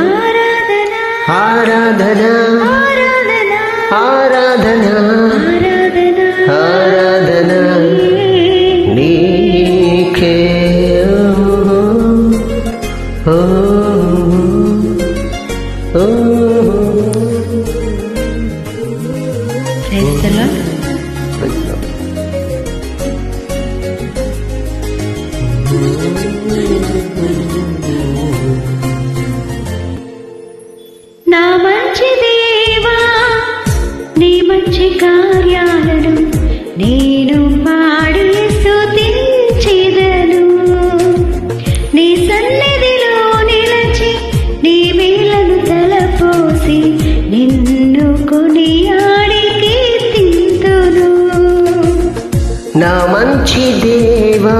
ఆరాధన ఆరాధన ఆరాధన నీకే ఓ ఓ నా మంచి దేవా నీ మంచి కార్యాలను నేను పాడి స్తుతించెదను. నీ సన్నిధిలో నిలచి నీ మేలను తలపోసి నిన్ను కొనియాడి కీర్తింతును. నా మంచి దేవా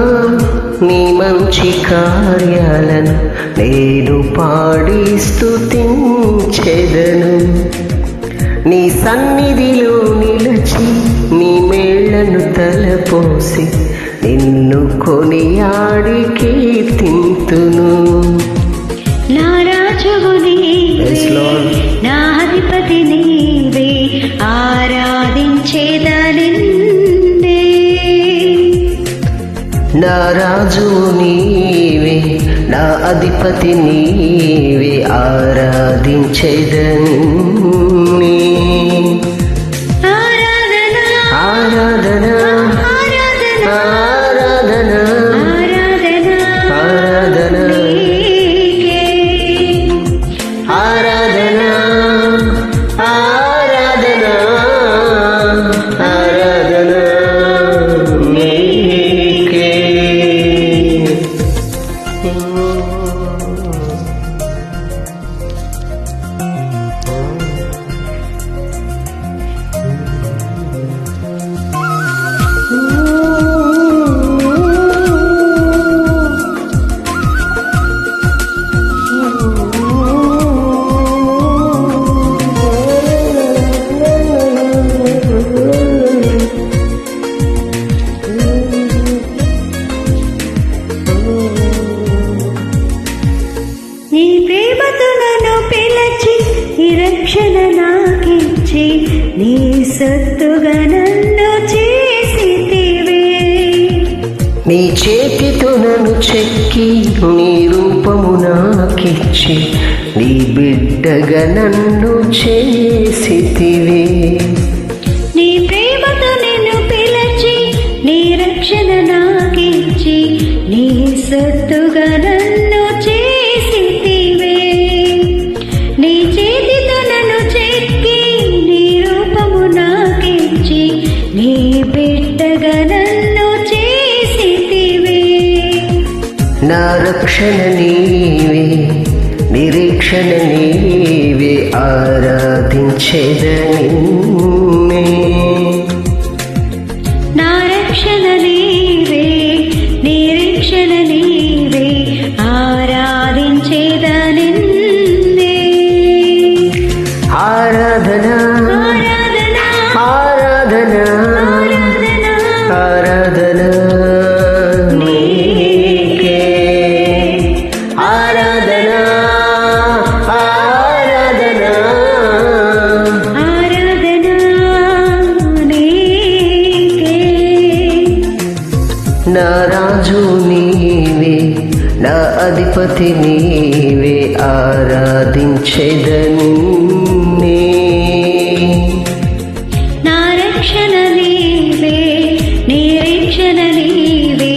నీ మంచి కార్యాలను నేను పాడి స్తుతించెదను. నీ సన్నిధిలో నిలచి నీ మేళ్లను తలపోసి నిన్ను కొనియాడి కీర్తింతును. నా రాజువు నీవే, నా అధిపతి నీవే, ఆరాధించేదని నా రాజు నీవే, నా అధిపతి నీవే, ఆరాధించెదను. ఆరాధన ఆరాధన ఆరాధన ఆరాధన ఆరాధన ఆరాధన ఆరాధన ఆరాధన నీకే. నీ ప్రేమతో నన్ను పిలచి నీ రక్షణ నాకిచ్చి నీ సొత్తుగా నన్ను చేసితివే. నీ చేతితో నన్ను చెక్కి నీ రూపము నాకిచ్చి నీ బిడ్డగా నన్ను చేసితివే. నీ ప్రేమతో నిన్ను పిలచి నీ రక్షణ నాకిచ్చి నీ సొత్తుగా నన్ను చేసితివే. నీ చేతితో నన్ను చెక్కి నీ రూపము నాకిచ్చి నీ బిడ్డగా నన్ను చేసితివే. నా రక్షణ నీవే, నిరీక్షణ నీవే, ఆరాధించెదనిన్నే. నా రక్షణ నీవే, నిరీక్షణ నీవే, ఆరాధించేదనిన్నే. ఆరాధన ఆరాధన ఆరాధన ఆరాధన ఆరాధన నీకే. ఆరాధన ఆరాధన ఆరాధన నీకే. నా రాజు నీవే, నా అధిపతి నీవే, ఆరాధించెదనిన్నే. నా రక్షణ నీవే, నిరీక్షణ నీవే,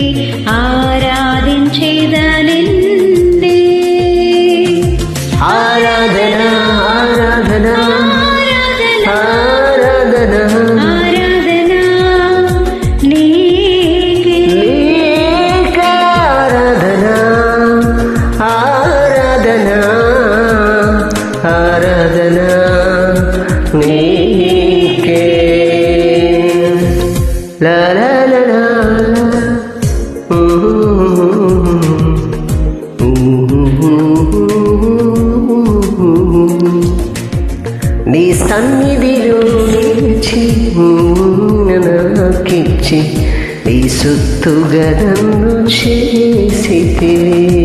ఆరాధించేదనిన్నే. ఆరాధన ఆరాధన ఆరాధన ఆరాధన ఆరాధన నీకే. నీకే ఆరాధన ఆరాధన ఆరాధన సొత్తుగా నన్ను చేసితివి